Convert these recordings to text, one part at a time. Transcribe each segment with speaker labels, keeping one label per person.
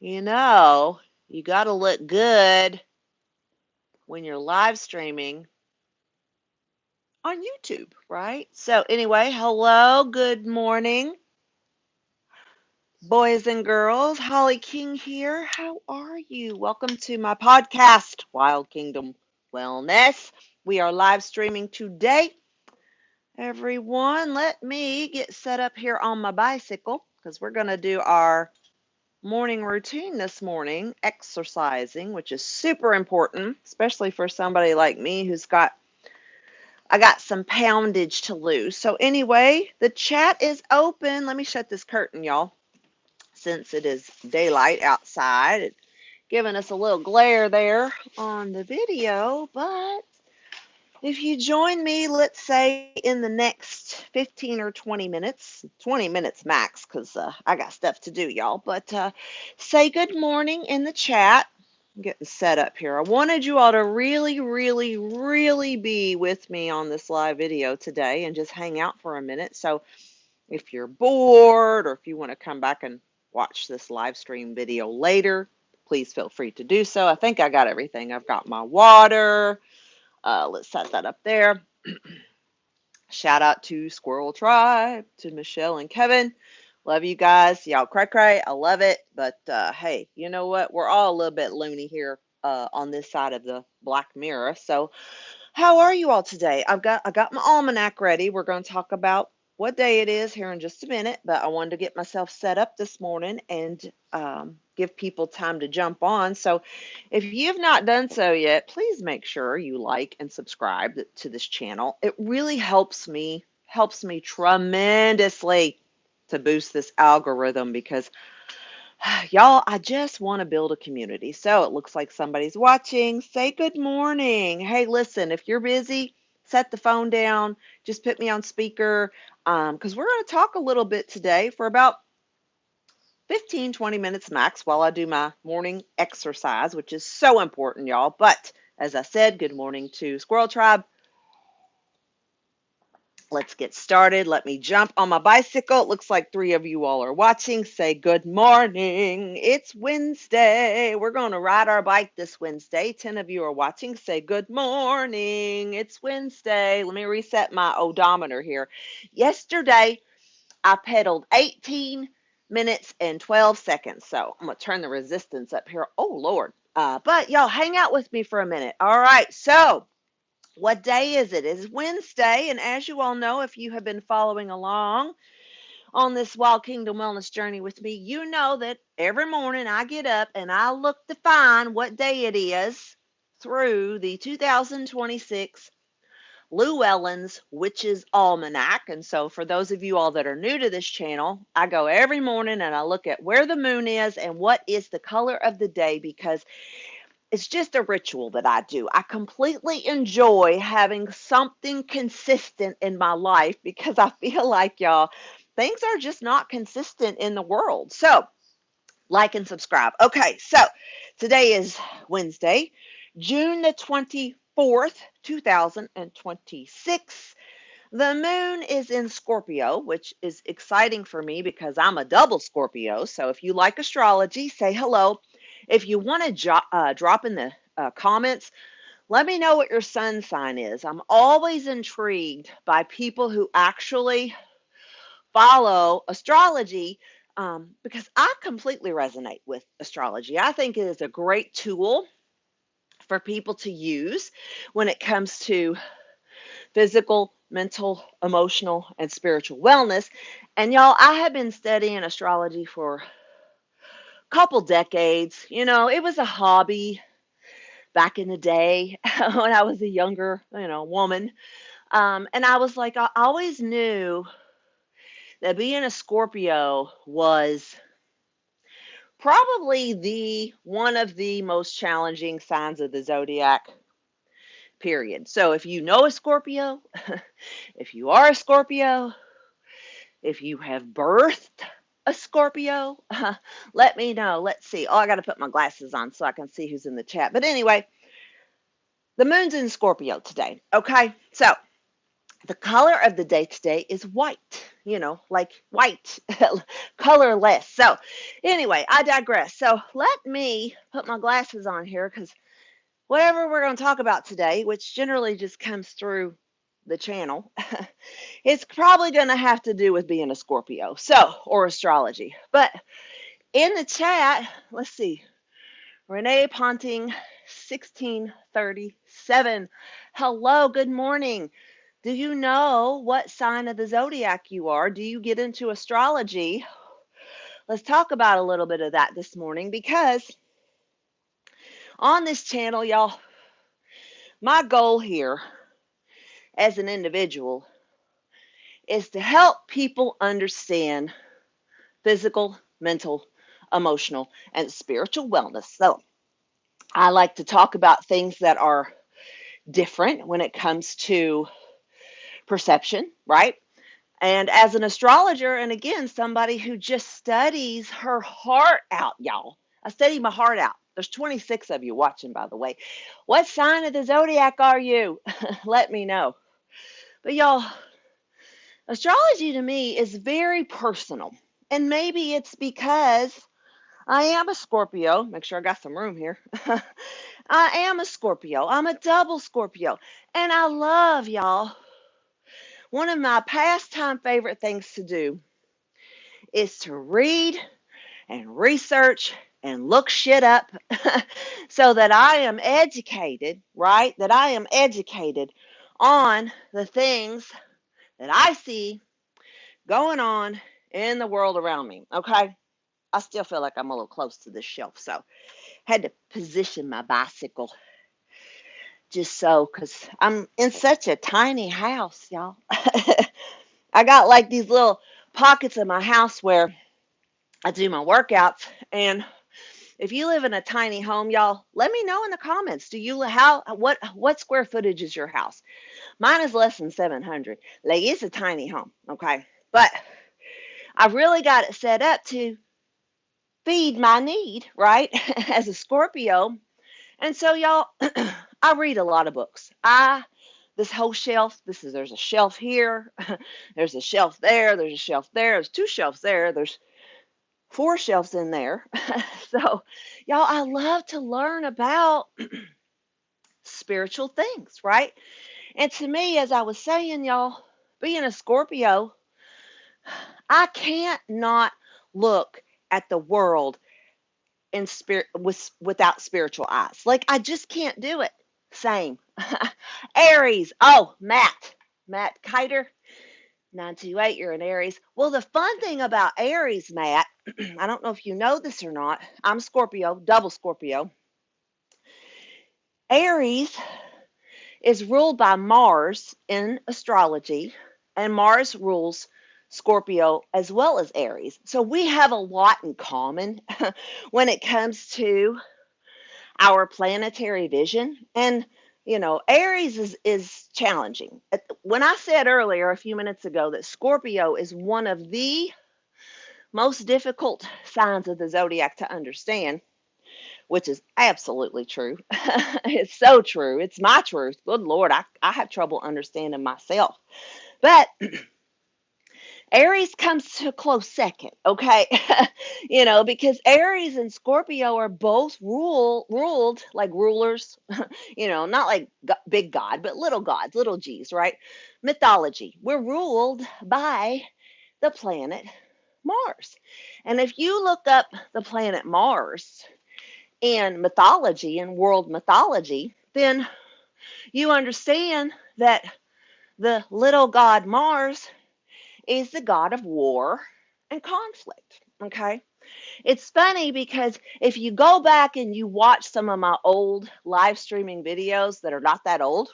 Speaker 1: You know, you got to look good when you're live streaming on YouTube, right? So, anyway, hello, good morning, boys and girls. Holly King here. How are you? Welcome to my podcast, Wild Kingdom Wellness. We are live streaming today. Everyone, let me get set up here on my bicycle because we're going to do our morning routine this morning, exercising, which is super important, especially for somebody like me who's got I got some poundage to lose. So anyway, the chat is open. Let me shut this curtain, y'all, since it is daylight outside. It's giving us a little glare there on the video, but if you join me, let's say in the next 15 or 20 minutes, 20 minutes max, because I got stuff to do, y'all. But say good morning in the chat. I'm getting set up here. I wanted you all to really, really, really be with me on this live video today and just hang out for a minute. So if you're bored or if you want to come back and watch this live stream video later, please feel free to do so. I think I got everything. I've got my water. Let's set that up there. Shout out to Squirrel Tribe, to Michelle and Kevin. Love you guys. Y'all cray. I love it. But hey, you know what? We're all a little bit loony here on this side of the Black Mirror. So how are you all today? I got my almanac ready. We're going to talk about what day it is here in just a minute, but I wanted to get myself set up this morning and give people time to jump on. So if you've not done so yet, please make sure you like and subscribe to this channel. It really helps me tremendously to boost this algorithm because y'all, I just want to build a community. So it looks like somebody's watching. Say good morning. Hey, listen, if you're busy, set the phone down. Just put me on speaker because we're going to talk a little bit today for about 15, 20 minutes max while I do my morning exercise, which is so important, y'all. But as I said, good morning to Squirrel Tribe. Let's get started. Let me jump on my bicycle. It looks like 3 of you all are watching. Say good morning. It's Wednesday. We're going to ride our bike this Wednesday. 10 of you are watching. Say good morning. It's Wednesday. Let me reset my odometer here. Yesterday, I pedaled 18 minutes and 12 seconds. So I'm going to turn the resistance up here. Oh, Lord. But y'all hang out with me for a minute. All right. So what day is it? It's Wednesday, and as you all know, if you have been following along on this Wild Kingdom Wellness journey with me, you know that every morning I get up and I look to find what day it is through the 2026 Llewellyn's Witch's Almanac. And so, for those of you all that are new to this channel, I go every morning and I look at where the moon is and what is the color of the day because it's just a ritual that I do. I completely enjoy having something consistent in my life because I feel like, y'all, things are just not consistent in the world. So, like and subscribe. Okay, so today is Wednesday, June the 24th, 2026. The moon is in Scorpio, which is exciting for me because I'm a double Scorpio. So if you like astrology, say hello. If you want to drop in the comments, let me know what your sun sign is. I'm always intrigued by people who actually follow astrology because I completely resonate with astrology. I think it is a great tool for people to use when it comes to physical, mental, emotional, and spiritual wellness. And y'all, I have been studying astrology for a couple decades. You know, it was a hobby back in the day when I was a younger, woman. And I was like, I always knew that being a Scorpio was probably the one of the most challenging signs of the zodiac period. So if you know a Scorpio, if you are a Scorpio, if you have birthed a Scorpio, let me know. Let's see. Oh, I got to put my glasses on so I can see who's in the chat. But anyway, the moon's in Scorpio today. Okay. So The color of the day today is white, like white, colorless. So, anyway, I digress. So, let me put my glasses on here because whatever we're going to talk about today, which generally just comes through the channel, it's probably going to have to do with being a Scorpio, or astrology. But in the chat, let's see, Renee Ponting, 1637. Hello, good morning. Do you know what sign of the zodiac you are? Do you get into astrology? Let's talk about a little bit of that this morning because on this channel, y'all, my goal here as an individual is to help people understand physical, mental, emotional, and spiritual wellness. So I like to talk about things that are different when it comes to perception, right? And as an astrologer, and again, somebody who just studies her heart out, y'all. I study my heart out. There's 26 of you watching, by the way. What sign of the zodiac are you? Let me know. But y'all, astrology to me is very personal. And maybe it's because I am a Scorpio. Make sure I got some room here. I am a Scorpio. I'm a double Scorpio. And I love, y'all, one of my pastime favorite things to do is to read and research and look shit up so that I am educated, right? That I am educated on the things that I see going on in the world around me, okay? I still feel like I'm a little close to this shelf, so had to position my bicycle just so, because I'm in such a tiny house, y'all. I got like these little pockets of my house where I do my workouts. And if you live in a tiny home, y'all, let me know in the comments. Do you what square footage is your house? Mine is less than 700. Like, it's a tiny home, okay? But I've really got it set up to feed my need, right? As a Scorpio. And so, y'all, I read a lot of books. This whole shelf, there's a shelf here, there's a shelf there, there's a shelf there, there's two shelves there, there's four shelves in there. So, y'all, I love to learn about spiritual things, right? And to me, as I was saying, y'all, being a Scorpio, I can't not look at the world in without spiritual eyes. Like, I just can't do it. Same. Aries. Oh, Matt Kiter, 928, you're an Aries. Well, the fun thing about Aries, Matt, I don't know if you know this or not. I'm Scorpio, double Scorpio. Aries is ruled by Mars in astrology, and Mars rules Scorpio as well as Aries. So we have a lot in common when it comes to our planetary vision. And Aries is challenging. When I said earlier a few minutes ago that Scorpio is one of the most difficult signs of the zodiac to understand, which is absolutely true. It's so true. It's my truth. Good Lord, I have trouble understanding myself. But Aries comes to a close second, okay? Because Aries and Scorpio are both ruled like rulers, not like big God, but little gods, little G's, right? Mythology. We're ruled by the planet Mars. And if you look up the planet Mars in mythology and world mythology, then you understand that the little god Mars is the god of war and conflict. Okay. It's funny because if you go back and you watch some of my old live streaming videos that are not that old,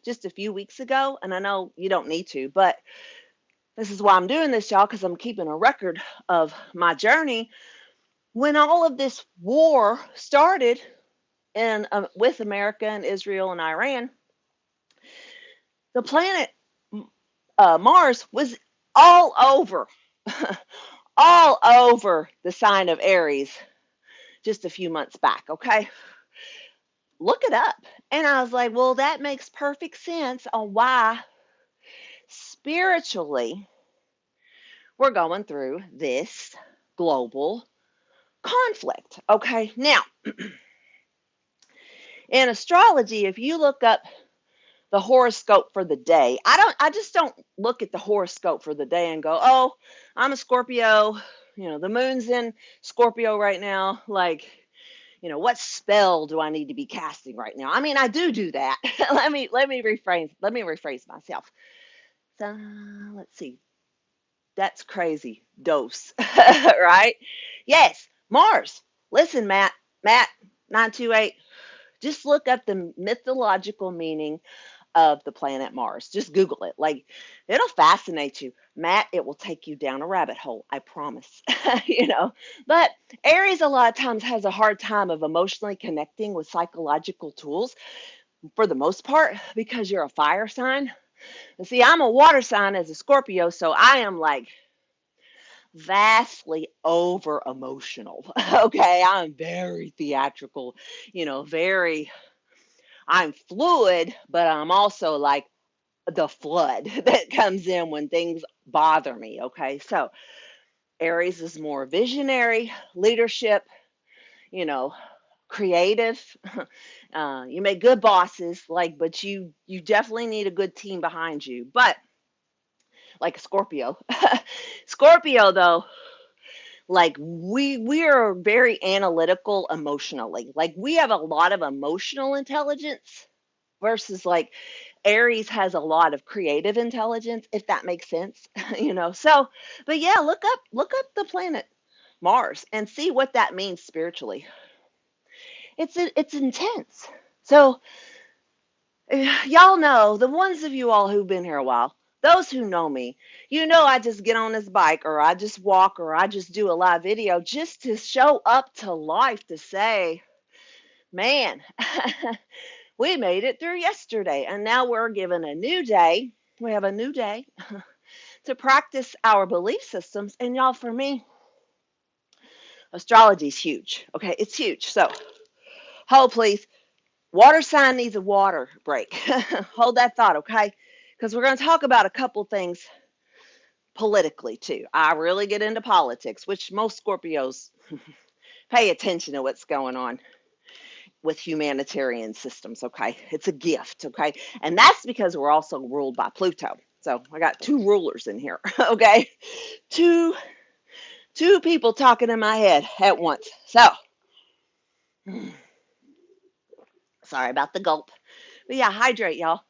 Speaker 1: just a few weeks ago, and I know you don't need to, but this is why I'm doing this, y'all, because I'm keeping a record of my journey. When all of this war started with America and Israel and Iran, the planet Mars was all over, all over the sign of Aries just a few months back. Okay, look it up. And I was like, well, that makes perfect sense on why Spiritually, we're going through this global conflict. Okay. Now, in astrology, if you look up the horoscope for the day, I just don't look at the horoscope for the day and go, oh, I'm a Scorpio. The moon's in Scorpio right now. Like, what spell do I need to be casting right now? I mean, I do that. Let me rephrase myself. So let's see. That's crazy. Dose. Right? Yes. Mars. Listen, Matt 928. Just look up the mythological meaning of the planet Mars. Just Google it. Like, it'll fascinate you. Matt, it will take you down a rabbit hole. I promise. you know. But Aries a lot of times has a hard time of emotionally connecting with psychological tools for the most part because you're a fire sign. And see, I'm a water sign as a Scorpio, so I am like vastly over emotional. Okay, I'm very theatrical, very I'm fluid, but I'm also like the flood that comes in when things bother me. Okay, so Aries is more visionary, leadership, you know, creative. You make good bosses, but you definitely need a good team behind you. But like a Scorpio, Scorpio though, like we are very analytical emotionally. Like we have a lot of emotional intelligence versus like Aries has a lot of creative intelligence, if that makes sense. So but yeah, look up the planet Mars and see what that means spiritually. It's intense. So y'all know, the ones of you all who've been here a while, those who know me, I just get on this bike or I just walk or I just do a live video just to show up to life to say, man, we made it through yesterday and now we're given a new day. We have a new day to practice our belief systems. And y'all, for me, astrology is huge. Okay, it's huge. So hold please. Water sign needs a water break. Hold that thought, okay? Because we're going to talk about a couple things politically too. I really get into politics, which most Scorpios pay attention to what's going on with humanitarian systems, okay? It's a gift, okay? And that's because we're also ruled by Pluto. So I got two rulers in here, okay? Two people talking in my head at once. So sorry about the gulp. But yeah, hydrate, y'all.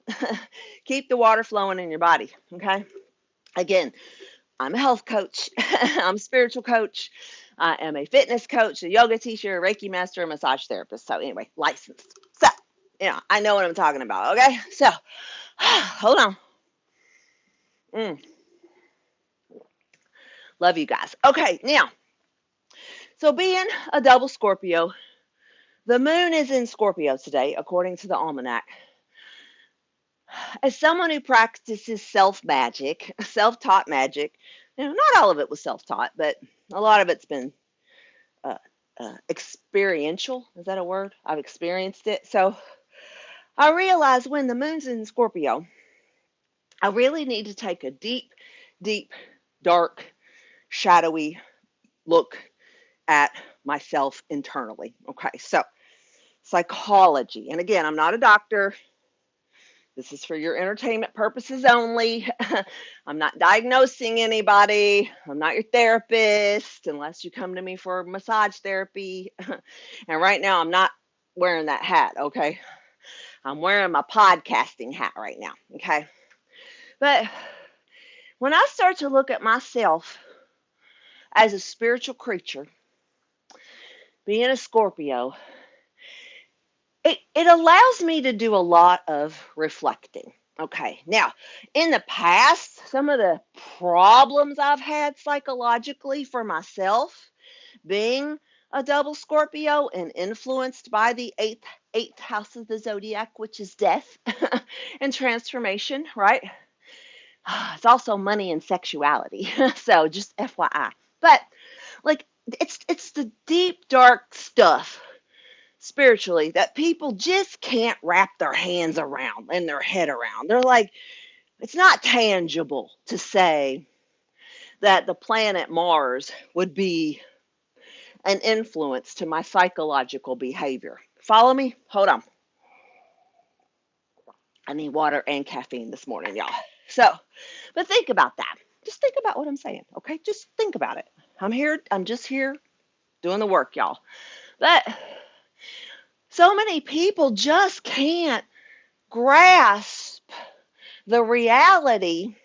Speaker 1: Keep the water flowing in your body, okay? Again, I'm a health coach. I'm a spiritual coach. I am a fitness coach, a yoga teacher, a Reiki master, a massage therapist. So anyway, licensed. So, I know what I'm talking about. Okay. So, hold on. Mm, love you guys. Okay. Now, so being a double Scorpio, the moon is in Scorpio today, according to the almanac. As someone who practices self magic, self taught magic, not all of it was self taught, but a lot of it's been uh, experiential. Is that a word? I've experienced it. So I realized when the moon's in Scorpio, I really need to take a deep, deep, dark, shadowy look at myself internally. Okay. So psychology. And again, I'm not a doctor. This is for your entertainment purposes only. I'm not diagnosing anybody. I'm not your therapist unless you come to me for massage therapy. And right now, I'm not wearing that hat, okay? I'm wearing my podcasting hat right now, okay? But when I start to look at myself as a spiritual creature, being a Scorpio, it allows me to do a lot of reflecting. Okay, now in the past, some of the problems I've had psychologically for myself being a double Scorpio and influenced by the eighth house of the zodiac, which is death and transformation, right? It's also money and sexuality. So just FYI. But like it's the deep dark stuff spiritually that people just can't wrap their hands around and their head around. They're like, It's not tangible to say that the planet Mars would be an influence to my psychological behavior. Follow me? Hold on. I need water and caffeine this morning, y'all. So, but think about that. Just think about what I'm saying, okay? Just think about it. I'm just here doing the work, y'all. But so many people just can't grasp the reality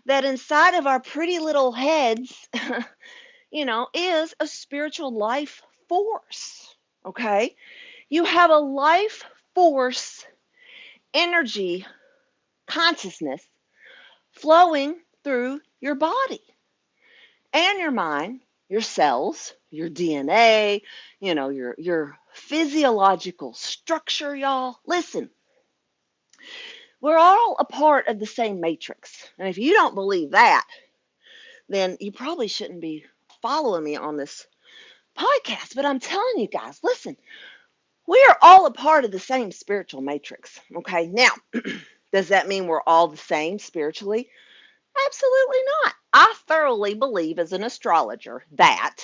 Speaker 1: that inside of our pretty little heads, is a spiritual life force, okay? You have a life force energy consciousness flowing through your body and your mind, your cells, your DNA, your physiological structure, y'all. Listen, we're all a part of the same matrix. And if you don't believe that, then you probably shouldn't be following me on this podcast. But I'm telling you guys, listen, we are all a part of the same spiritual matrix. Okay. Now, does that mean we're all the same spiritually? Absolutely not. I thoroughly believe as an astrologer that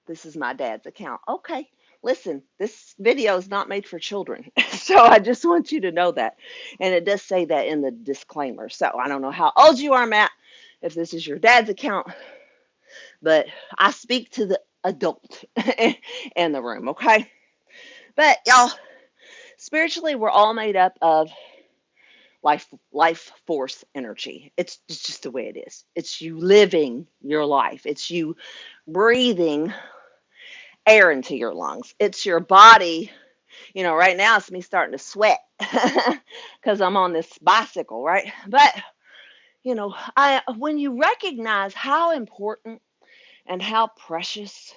Speaker 1: this is my dad's account. Okay, listen, this video is not made for children. So I just want you to know that. And it does say that in the disclaimer. So I don't know how old you are, Matt, if this is your dad's account, but I speak to the adult in the room, okay? But y'all, spiritually, we're all made up of life force energy. It's just the way it is. It's you living your life. It's you breathing air into your lungs. It's your body. Right now it's me starting to sweat because I'm on this bicycle, right? But I when you recognize how important and how precious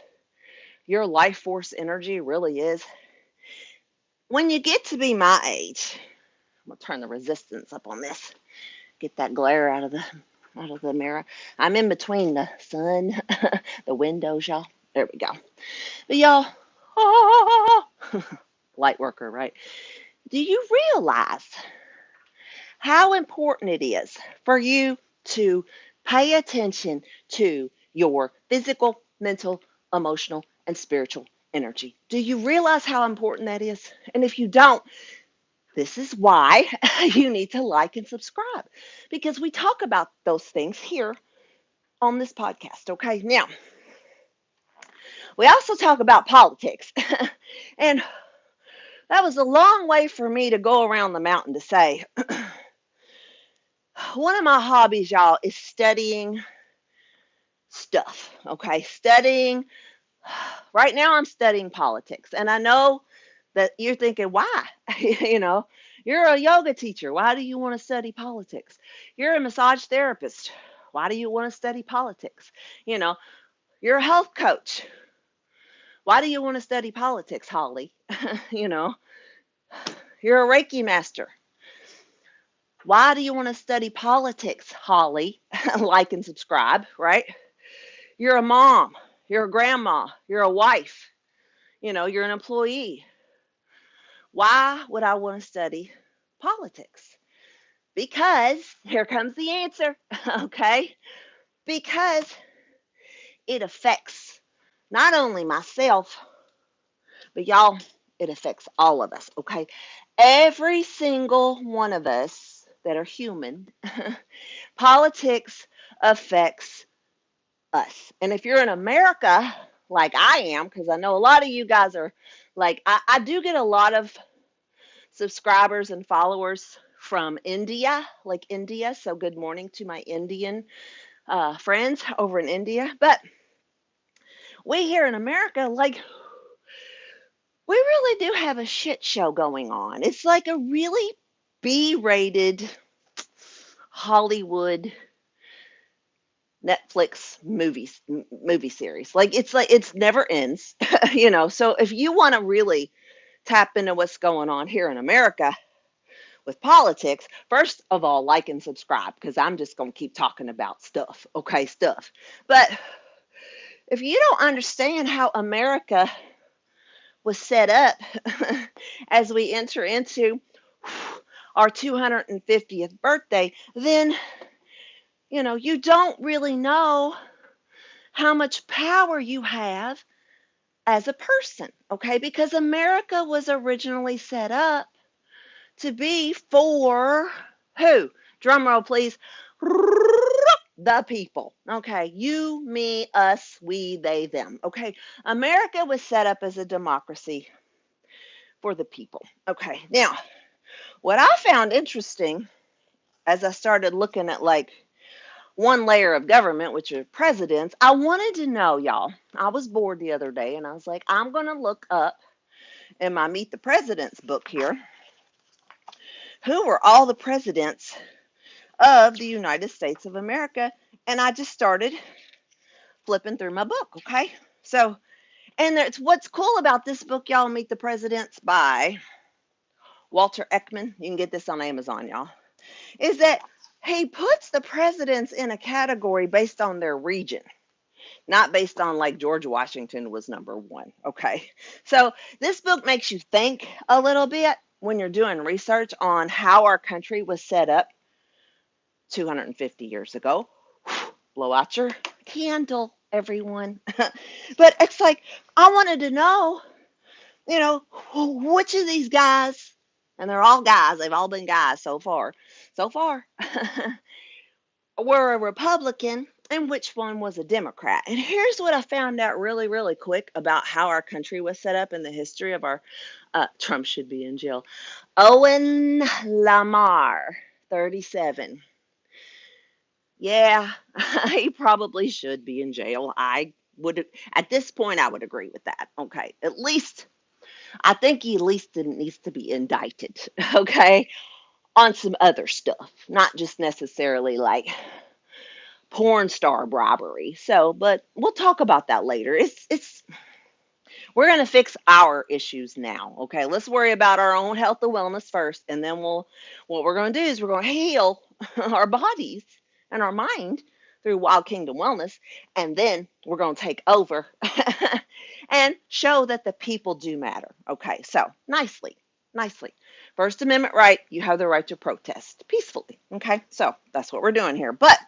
Speaker 1: your life force energy really is, when you get to be my age, I'm gonna turn the resistance up on this. Get that glare out of the mirror. I'm in between the sun, the windows, y'all. There we go. But y'all, light worker, right? Do you realize how important it is for you to pay attention to your physical, mental, emotional, and spiritual energy? Do you realize how important that is? And if you don't, this is why you need to like and subscribe, because we talk about those things here on this podcast. Okay. Now, we also talk about politics. And that was a long way for me to go around the mountain to say, one of my hobbies, y'all, is studying stuff. Okay. Right now I'm studying politics. And I know that you're thinking, why? you know, you're a yoga teacher. Why do you want to study politics? You're a massage therapist. Why do you want to study politics? You know, you're a health coach. Why do you want to study politics, Holly? you know, you're a Reiki master. Why do you want to study politics, Holly? Like and subscribe, right? You're a mom. You're a grandma. You're a wife. You're an employee. Why would I want to study politics? Because here comes the answer, okay? Because it affects not only myself, but y'all, it affects all of us, okay? Every single one of us that are human, politics affects us. And if you're in America, like I am, because I know a lot of you guys are like, I do get a lot of subscribers and followers from India, like India. So good morning to my Indian friends over in India. But we here in America, like, we really do have a shit show going on. It's like a really B-rated Hollywood Netflix movie series. Like it's never ends, So if you want to really tap into what's going on here in America with politics, first of all, like and subscribe, because I'm just going to keep talking about stuff, okay, stuff. But if you don't understand how America was set up as we enter into our 250th birthday, then, you don't really know how much power you have as a person, okay? Because America was originally set up to be for who? Drum roll, please. The people. Okay. You, me, us, we, they, them. Okay. America was set up as a democracy for the people. Okay. Now, what I found interesting as I started looking at like one layer of government, which are presidents, I wanted to know, y'all. I was bored the other day and I was like, I'm going to look up in my Meet the Presidents book here who were all the presidents of the United States of America. And I just started flipping through my book. Okay. So, and it's what's cool about this book, y'all, Meet the Presidents by Walter Ekman. You can get this on Amazon, y'all. Is that he puts the presidents in a category based on their region, not based on like George Washington was number one. Okay. So this book makes you think a little bit when you're doing research on how our country was set up 250 years ago. Blow out your candle, everyone. But it's like, I wanted to know, you know, which of these guys, and they're all guys, they've all been guys so far, were a Republican and which one was a Democrat. And here's what I found out really, really quick about how our country was set up in the history of our, Trump should be in jail. Owen Lamar, 37. Yeah, he probably should be in jail. I would, at this point, I would agree with that. Okay. At least, I think he at least needs to be indicted. Okay. On some other stuff, not just necessarily like porn star robbery. So, but we'll talk about that later. We're going to fix our issues now. Okay. Let's worry about our own health and wellness first. And then what we're going to do is we're going to heal our bodies and our mind through Wild Kingdom Wellness. And then we're going to take over and show that the people do matter. Okay. So nicely. First Amendment right, you have the right to protest peacefully. Okay. So that's what we're doing here. But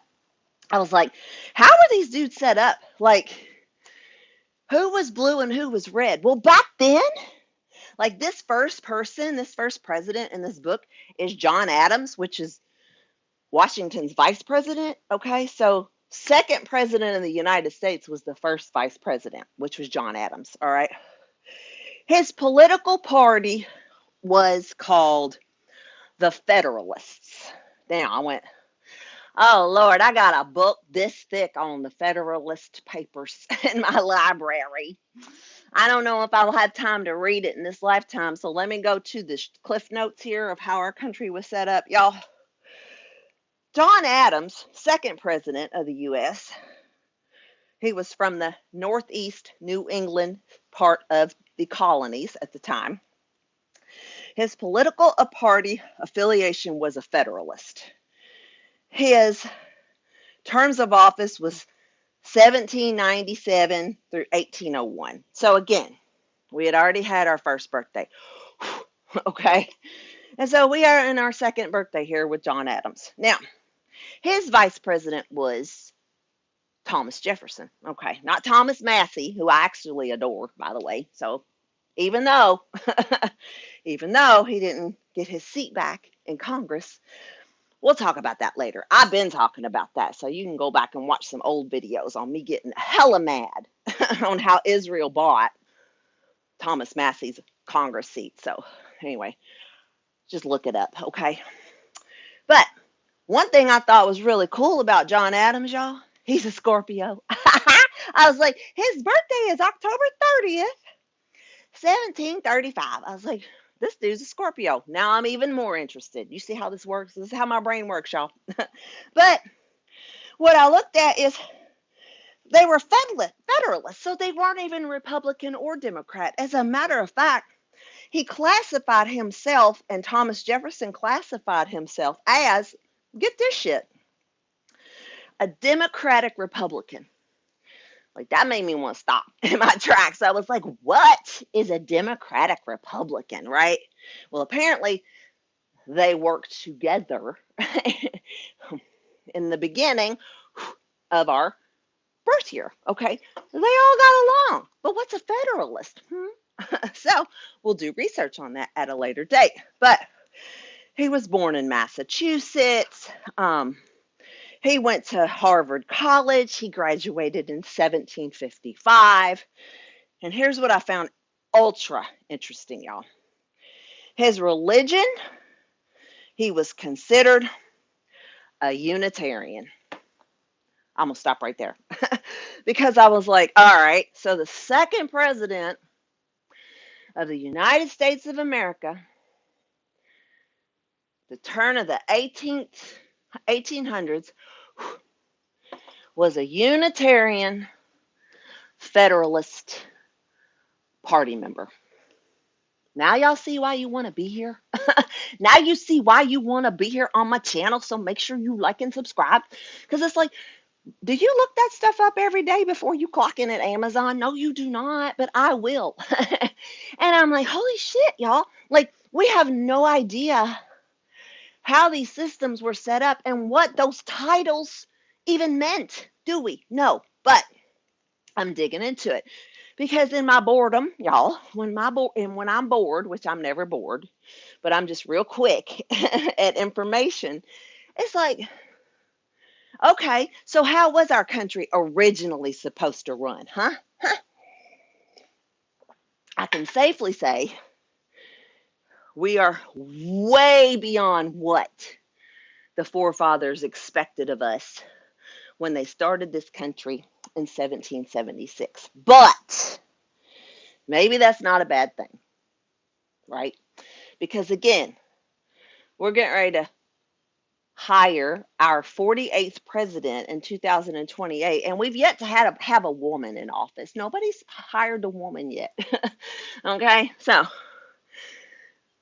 Speaker 1: I was like, how are these dudes set up? Like, who was blue and who was red? Well, back then, like this first person, this first president in this book is John Adams, which is Washington's vice president. Okay, so second president of the United States was the first vice president, which was John Adams. All right. His political party was called the Federalists. Now I went, oh Lord, I got a book this thick on the Federalist Papers in my library. I don't know if I'll have time to read it in this lifetime, so let me go to the cliff notes here of how our country was set up. Y'all, John Adams, second president of the U.S., he was from the Northeast New England part of the colonies at the time. His political party affiliation was a Federalist. His terms of office was 1797 through 1801. So again, we had already had our first birthday. Okay. And so we are in our second birthday here with John Adams. Now, his vice president was Thomas Jefferson. Okay. Not Thomas Massey, who I actually adore, by the way. So even though even though he didn't get his seat back in Congress, we'll talk about that later. I've been talking about that, so you can go back and watch some old videos on me getting hella mad on how Israel bought Thomas Massey's Congress seat. So anyway, just look it up, okay? But one thing I thought was really cool about John Adams, y'all, he's a Scorpio. I was like, his birthday is October 30th, 1735. I was like, this dude's a Scorpio. Now I'm even more interested. You see how this works? This is how my brain works, y'all. But what I looked at is they were Federalists, so they weren't even Republican or Democrat. As a matter of fact, he classified himself, and Thomas Jefferson classified himself as, get this shit, a Democratic Republican. Like, that made me want to stop in my tracks. I was like, what is a Democratic Republican, right? Well, apparently they worked together in the beginning of our birth year. Okay, they all got along. But what's a Federalist? So we'll do research on that at a later date. But he was born in Massachusetts. He went to Harvard College. He graduated in 1755. And here's what I found ultra interesting, y'all. His religion, he was considered a Unitarian. I'm going to stop right there because I was like, all right, so the second president of the United States of America, the turn of the 1800s, was a Unitarian Federalist Party member. Now y'all see why you want to be here? Now you see why you want to be here on my channel, so make sure you like and subscribe. Because it's like, do you look that stuff up every day before you clock in at Amazon? No, you do not, but I will. And I'm like, holy shit, y'all. Like, we have no idea how these systems were set up and what those titles even meant, do we? No, but I'm digging into it. Because in my boredom, y'all, when I'm bored, which I'm never bored, but I'm just real quick at information, it's like, okay, so how was our country originally supposed to run, huh? I can safely say we are way beyond what the forefathers expected of us when they started this country in 1776. But maybe that's not a bad thing, right? Because again, we're getting ready to hire our 48th president in 2028, and we've yet to have a woman in office. Nobody's hired a woman yet. Okay, so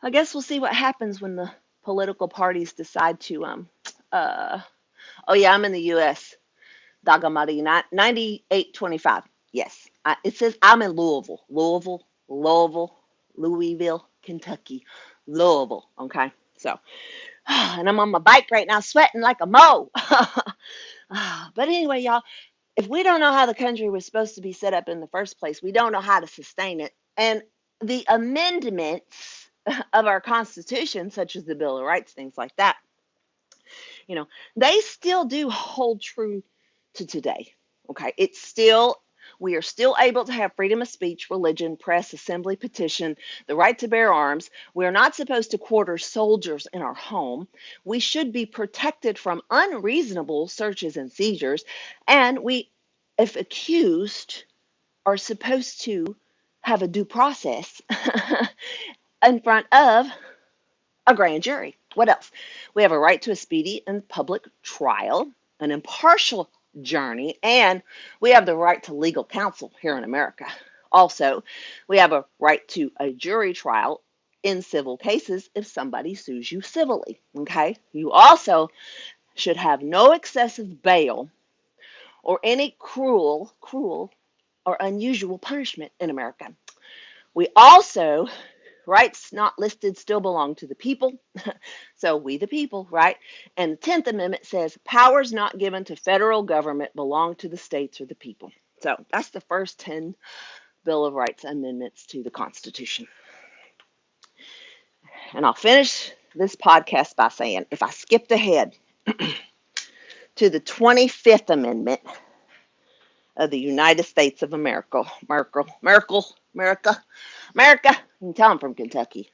Speaker 1: I guess we'll see what happens when the political parties decide to oh yeah, I'm in the U.S. Dagamari 9825. Yes, it says I'm in Louisville, Kentucky, Louisville. Okay, so and I'm on my bike right now, sweating like a mo. But anyway, y'all, if we don't know how the country was supposed to be set up in the first place, we don't know how to sustain it. And the amendments of our Constitution, such as the Bill of Rights, things like that, you know, they still do hold true to today. Okay, we are still able to have freedom of speech, religion, press, assembly, petition, the right to bear arms. We are not supposed to quarter soldiers in our home. We should be protected from unreasonable searches and seizures. And if accused, are supposed to have a due process in front of a grand jury. What else? We have a right to a speedy and public trial, an impartial journey, and we have the right to legal counsel here in America. Also, we have a right to a jury trial in civil cases if somebody sues you civilly. Okay? You also should have no excessive bail or any cruel or unusual punishment in America. We also, rights not listed still belong to the people. So we the people, right? And the 10th Amendment says powers not given to federal government belong to the states or the people. So that's the first 10 Bill of Rights amendments to the Constitution. And I'll finish this podcast by saying if I skipped ahead to the 25th Amendment of the United States of America, America, you can tell I'm from Kentucky.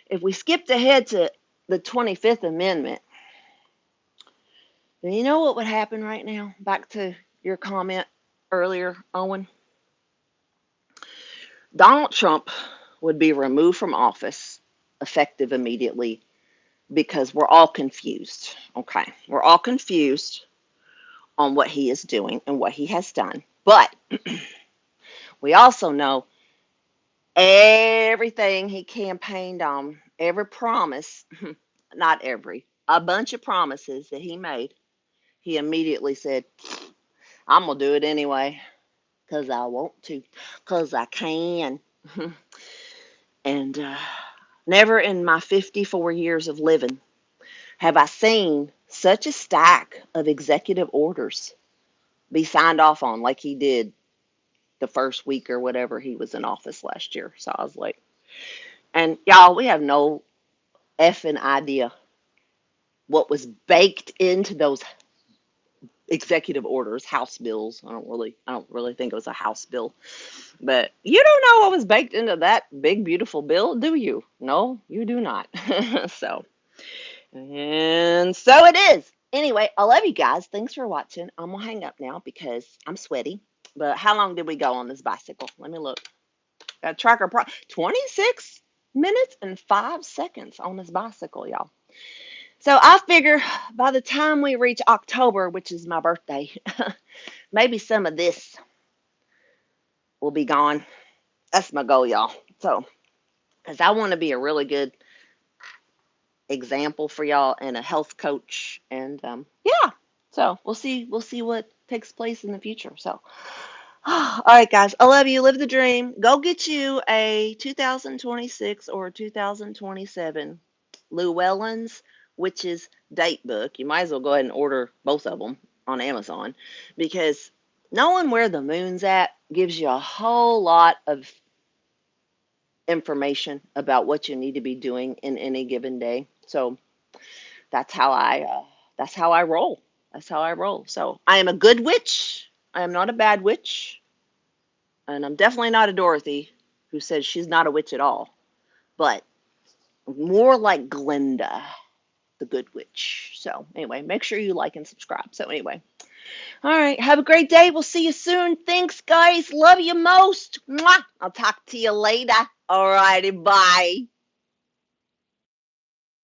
Speaker 1: If we skipped ahead to the 25th Amendment, then you know what would happen right now? Back to your comment earlier, Owen. Donald Trump would be removed from office effective immediately because we're all confused. Okay. We're all confused on what he is doing and what he has done. But we also know everything he campaigned on, every promise, not every, a bunch of promises that he made, he immediately said, I'm going to do it anyway because I want to, because I can. And Never in my 54 years of living have I seen such a stack of executive orders be signed off on like he did the first week or whatever he was in office last year. So I was like, and y'all, we have no effing idea what was baked into those executive orders, House bills. I don't really think it was a House bill, but you don't know what was baked into that big beautiful bill, do you? No, you do not. So, and so it is. Anyway, I love you guys. Thanks for watching. I'm gonna hang up now because I'm sweaty. But how long did we go on this bicycle? Let me look. Tracker Pro 26 minutes and 5 seconds on this bicycle, y'all. So I figure by the time we reach October, which is my birthday, maybe some of this will be gone. That's my goal, y'all. So, because I want to be a really good example for y'all and a health coach, and yeah. So we'll see what takes place in the future. So, all right, guys, I love you. Live the dream. Go get you a 2026 or 2027 Llewellyn's Witches date book. You might as well go ahead and order both of them on Amazon because knowing where the moon's at gives you a whole lot of information about what you need to be doing in any given day. So that's how I roll. That's how I roll. So I am a good witch. I am not a bad witch. And I'm definitely not a Dorothy who says she's not a witch at all, but more like Glinda, the good witch. So, anyway, make sure you like and subscribe. So, anyway, all right, have a great day. We'll see you soon. Thanks, guys. Love you most. Mwah. I'll talk to you later. All righty, bye.